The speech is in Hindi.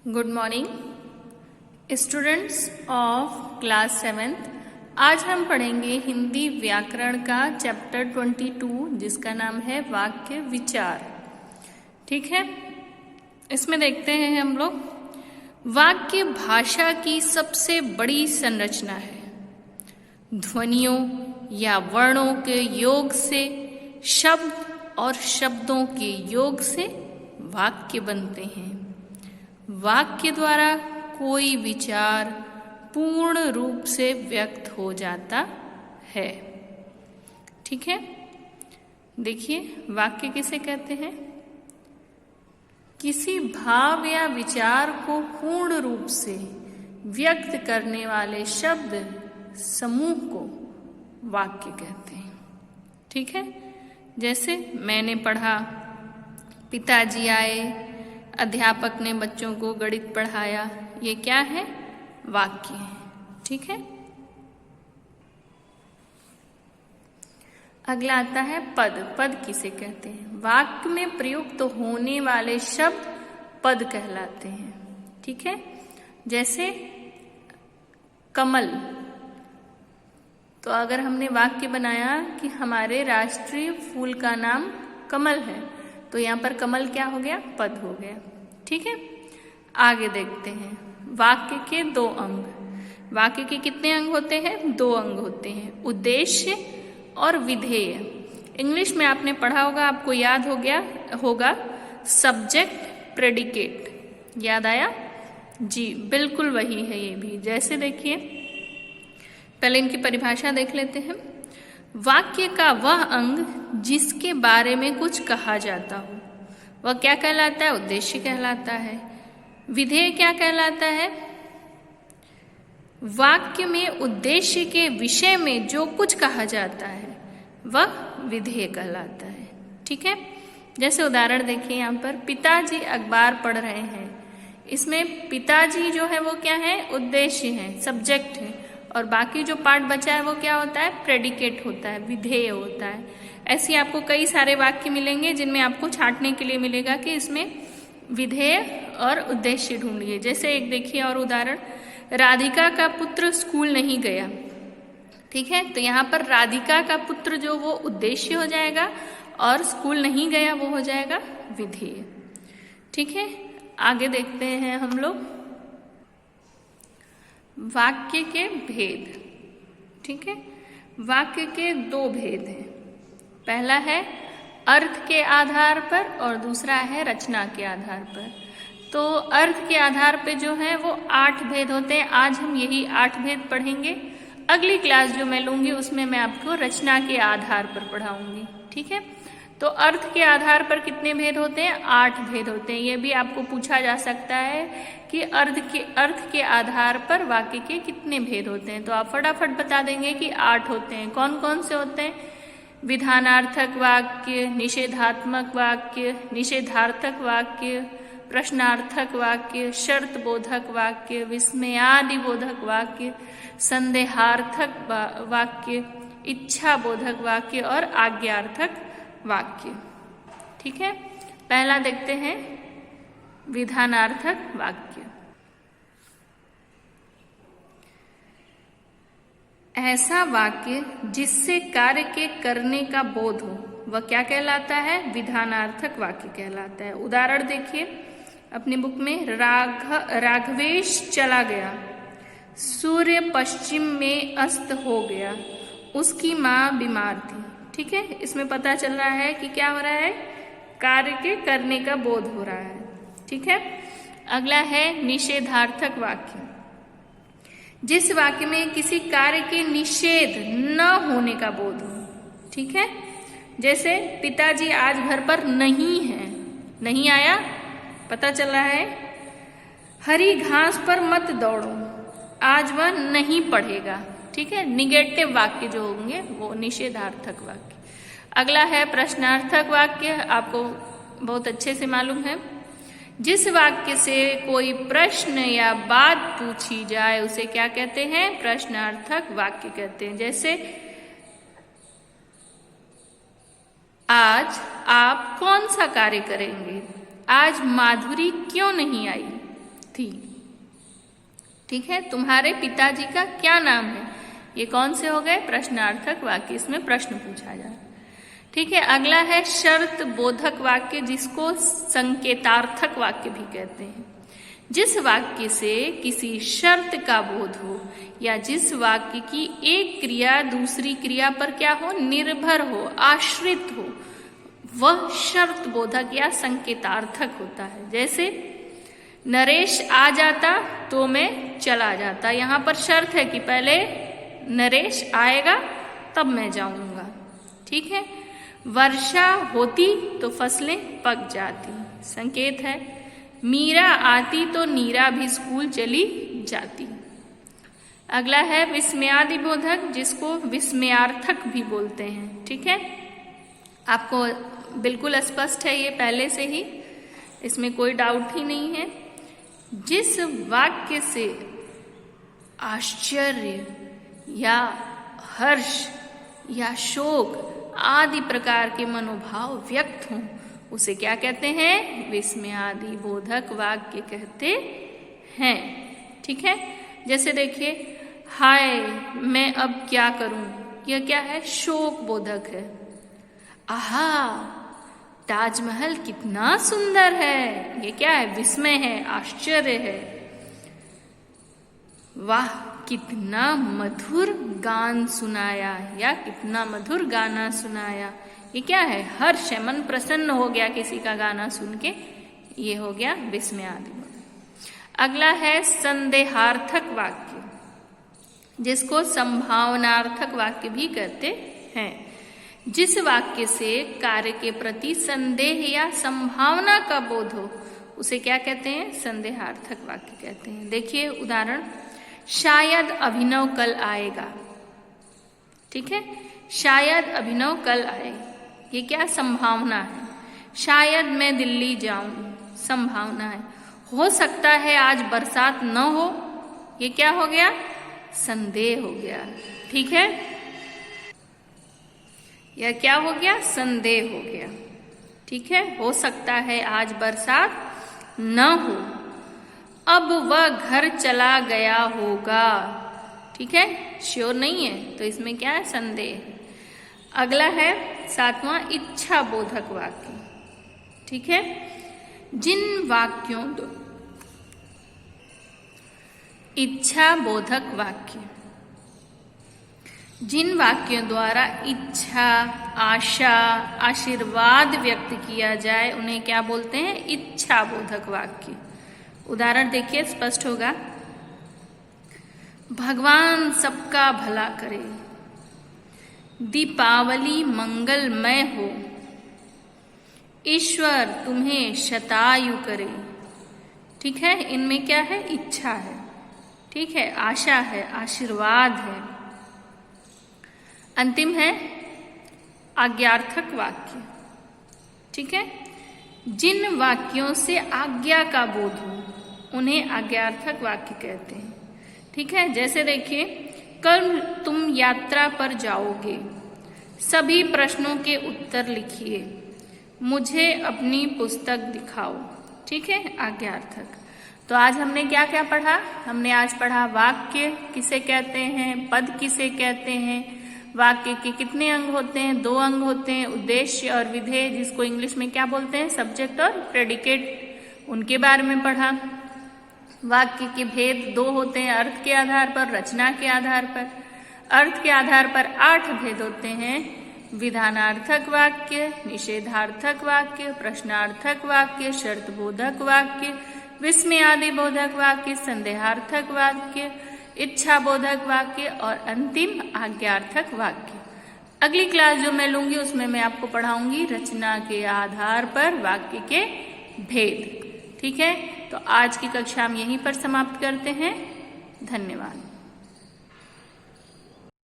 Good morning students of class 7th। आज हम पढ़ेंगे हिंदी व्याकरण का चैप्टर 22 जिसका नाम है वाक्य विचार। ठीक है, इसमें देखते हैं हम लोग। वाक्य भाषा की सबसे बड़ी संरचना है। ध्वनियों या वर्णों के योग से शब्द और शब्दों के योग से वाक्य बनते हैं। वाक्य द्वारा कोई विचार पूर्ण रूप से व्यक्त हो जाता है। ठीक है, देखिए वाक्य किसे कहते हैं? किसी भाव या विचार को पूर्ण रूप से व्यक्त करने वाले शब्द समूह को वाक्य कहते हैं। ठीक है, जैसे मैंने पढ़ा, पिताजी आए, अध्यापक ने बच्चों को गणित पढ़ाया, ये क्या है? वाक्य है। ठीक है, अगला आता है पद। पद किसे कहते हैं? वाक्य में प्रयुक्त होने वाले शब्द पद कहलाते हैं। ठीक है, जैसे कमल। तो अगर हमने वाक्य बनाया कि हमारे राष्ट्रीय फूल का नाम कमल है, तो यहाँ पर कमल क्या हो गया? पद हो गया। ठीक है, आगे देखते हैं। वाक्य के दो अंग। वाक्य के कितने अंग होते हैं? दो अंग होते हैं, उद्देश्य और विधेय। इंग्लिश में आपने पढ़ा होगा, आपको याद हो गया होगा, सब्जेक्ट प्रेडिकेट। याद आया? जी बिल्कुल वही है ये भी। जैसे देखिए, पहले इनकी परिभाषा देख लेते हैं। वाक्य का वह अंग जिसके बारे में कुछ कहा जाता हो वह क्या कहलाता है? उद्देश्य कहलाता है। विधेय क्या कहलाता है? वाक्य में उद्देश्य के विषय में जो कुछ कहा जाता है वह विधेय कहलाता है। ठीक है, जैसे उदाहरण देखिए यहाँ पर, पिताजी अखबार पढ़ रहे हैं। इसमें पिताजी जो है वो क्या है? उद्देश्य है, सब्जेक्ट है, और बाकी जो पार्ट बचा है वो क्या होता है? प्रेडिकेट होता है, विधेय होता है। ऐसे आपको कई सारे वाक्य मिलेंगे जिनमें आपको छांटने के लिए मिलेगा कि इसमें विधेय और उद्देश्य ढूंढिए। जैसे एक देखिए और उदाहरण, राधिका का पुत्र स्कूल नहीं गया। ठीक है, तो यहाँ पर राधिका का पुत्र जो वो उद्देश्य हो जाएगा और स्कूल नहीं गया वो हो जाएगा विधेय। ठीक है, आगे देखते हैं हम लोग वाक्य के भेद। ठीक है, वाक्य के दो भेद हैं। पहला है अर्थ के आधार पर और दूसरा है रचना के आधार पर। तो अर्थ के आधार पे जो है वो 8 भेद होते हैं। आज हम यही 8 भेद पढ़ेंगे। अगली क्लास जो मैं लूंगी उसमें मैं आपको रचना के आधार पर पढ़ाऊंगी। ठीक है, तो अर्थ के आधार पर कितने भेद होते हैं? 8 भेद होते हैं। ये भी आपको पूछा जा सकता है कि अर्थ के आधार पर वाक्य के कितने भेद होते हैं। तो आप फटाफट बता देंगे कि 8 होते हैं। कौन कौन से होते हैं? विधानार्थक वाक्य, निषेधात्मक वाक्य, निषेधार्थक वाक्य, प्रश्नार्थक वाक्य, शर्त बोधक वाक्य, विस्मयादि बोधक वाक्य, संदेहार्थक वाक्य, इच्छा बोधक वाक्य और आज्ञार्थक वाक्य। ठीक है, पहला देखते हैं विधानार्थक वाक्य। ऐसा वाक्य जिससे कार्य के करने का बोध हो वह क्या कहलाता है? विधानार्थक वाक्य कहलाता है। उदाहरण देखिए अपनी बुक में, राघवेश चला गया, सूर्य पश्चिम में अस्त हो गया, उसकी माँ बीमार थी। ठीक है, इसमें पता चल रहा है कि क्या हो रहा है? कार्य के करने का बोध हो रहा है। ठीक है, अगला है निषेधार्थक वाक्य। जिस वाक्य में किसी कार्य के निषेध न होने का बोध हो। ठीक है, जैसे पिताजी आज घर पर नहीं है, नहीं आया, पता चल रहा है हरी घास पर मत दौड़ो, आज वह नहीं पढ़ेगा। ठीक है, निगेटिव वाक्य जो होंगे वो निषेधार्थक वाक्य। अगला है प्रश्नार्थक वाक्य। आपको बहुत अच्छे से मालूम है, जिस वाक्य से कोई प्रश्न या बात पूछी जाए उसे क्या कहते हैं? प्रश्नार्थक वाक्य कहते हैं। जैसे आज आप कौन सा कार्य करेंगे? आज माधुरी क्यों नहीं आई? थी। ठीक है, तुम्हारे पिताजी का क्या नाम है? ये कौन से हो गए? प्रश्नार्थक वाक्य, इसमें प्रश्न पूछा जाए। ठीक है, अगला है शर्त बोधक वाक्य, जिसको संकेतार्थक वाक्य भी कहते हैं। जिस वाक्य से किसी शर्त का बोध हो या जिस वाक्य की एक क्रिया दूसरी क्रिया पर क्या हो? निर्भर हो, आश्रित हो, वह शर्त बोधक या संकेतार्थक होता है। जैसे नरेश आ जाता तो मैं चला जाता, यहां पर शर्त है कि पहले नरेश आएगा तब मैं जाऊंगा। ठीक है, वर्षा होती तो फसलें पक जाती, संकेत है। मीरा आती तो नीरा भी स्कूल चली जाती। अगला है विस्मयादि बोधक, जिसको विस्मयार्थक भी बोलते हैं। ठीक है, आपको बिल्कुल स्पष्ट है ये पहले से ही, इसमें कोई डाउट ही नहीं है। जिस वाक्य से आश्चर्य या हर्ष या शोक आदि प्रकार के मनोभाव व्यक्त हों, उसे क्या कहते हैं? विस्मयादि बोधक वाक्य कहते हैं। ठीक है, जैसे देखिए, हाय मैं अब क्या करूं, यह क्या है? शोक बोधक है। आहा ताजमहल कितना सुंदर है, ये क्या है? विस्मय है, आश्चर्य है। वाह कितना मधुर गान सुनाया या कितना मधुर गाना सुनाया, ये क्या है? हर्ष है, मन प्रसन्न हो गया किसी का गाना सुन के, ये हो गया विस्मयादि बोधक। अगला है संदेहार्थक वाक्य, जिसको संभावनार्थक वाक्य भी कहते हैं। जिस वाक्य से कार्य के प्रति संदेह या संभावना का बोध हो, उसे क्या कहते हैं? संदेहार्थक वाक्य कहते हैं। देखिए उदाहरण, शायद अभिनव कल आएगा। ठीक है, शायद अभिनव कल आए, ये क्या संभावना है। शायद मैं दिल्ली जाऊं, संभावना है। हो सकता है आज बरसात न हो, ये क्या हो गया? संदेह हो गया। ठीक है, यह क्या हो गया? संदेह हो गया। ठीक है, हो सकता है आज बरसात न हो, अब वह घर चला गया होगा। ठीक है, श्योर नहीं है, तो इसमें क्या है? संदेह। अगला है 7वां इच्छा बोधक वाक्य। ठीक है, जिन वाक्यों इच्छा बोधक वाक्य, जिन वाक्यों द्वारा इच्छा, आशा, आशीर्वाद व्यक्त किया जाए, उन्हें क्या बोलते हैं? इच्छा बोधक वाक्य। उदाहरण देखिए, स्पष्ट होगा। भगवान सबका भला करे, दीपावली मंगलमय हो, ईश्वर तुम्हें शतायु करे। ठीक है, इनमें क्या है? इच्छा है। ठीक है, आशा है, आशीर्वाद है। अंतिम है आज्ञार्थक वाक्य। ठीक है, जिन वाक्यों से आज्ञा का बोध हो, उन्हें आज्ञार्थक वाक्य कहते हैं। ठीक है, जैसे देखिए, कल तुम यात्रा पर जाओगे, सभी प्रश्नों के उत्तर लिखिए, मुझे अपनी पुस्तक दिखाओ। ठीक है, आज्ञार्थक। तो आज हमने क्या क्या पढ़ा? हमने आज पढ़ा वाक्य किसे कहते हैं, पद किसे कहते हैं, वाक्य के कितने अंग होते हैं? 2 अंग होते हैं, उद्देश्य और विधेय, जिसको इंग्लिश में क्या बोलते हैं? सब्जेक्ट और प्रेडिकेट, उनके बारे में पढ़ा। वाक्य के भेद 2 होते हैं, अर्थ के आधार पर, रचना के आधार पर। अर्थ के आधार पर 8 भेद होते हैं, विधानार्थक वाक्य, निषेधार्थक वाक्य, प्रश्नार्थक वाक्य, शर्तबोधक वाक्य, विस्मयादि बोधक वाक्य, संदेहार्थक वाक्य, इच्छा बोधक वाक्य और अंतिम आज्ञार्थक वाक्य। अगली क्लास जो मैं लूंगी उसमें मैं आपको पढ़ाऊंगी रचना के आधार पर वाक्य के भेद। ठीक है, तो आज की कक्षा हम यहीं पर समाप्त करते हैं। धन्यवाद।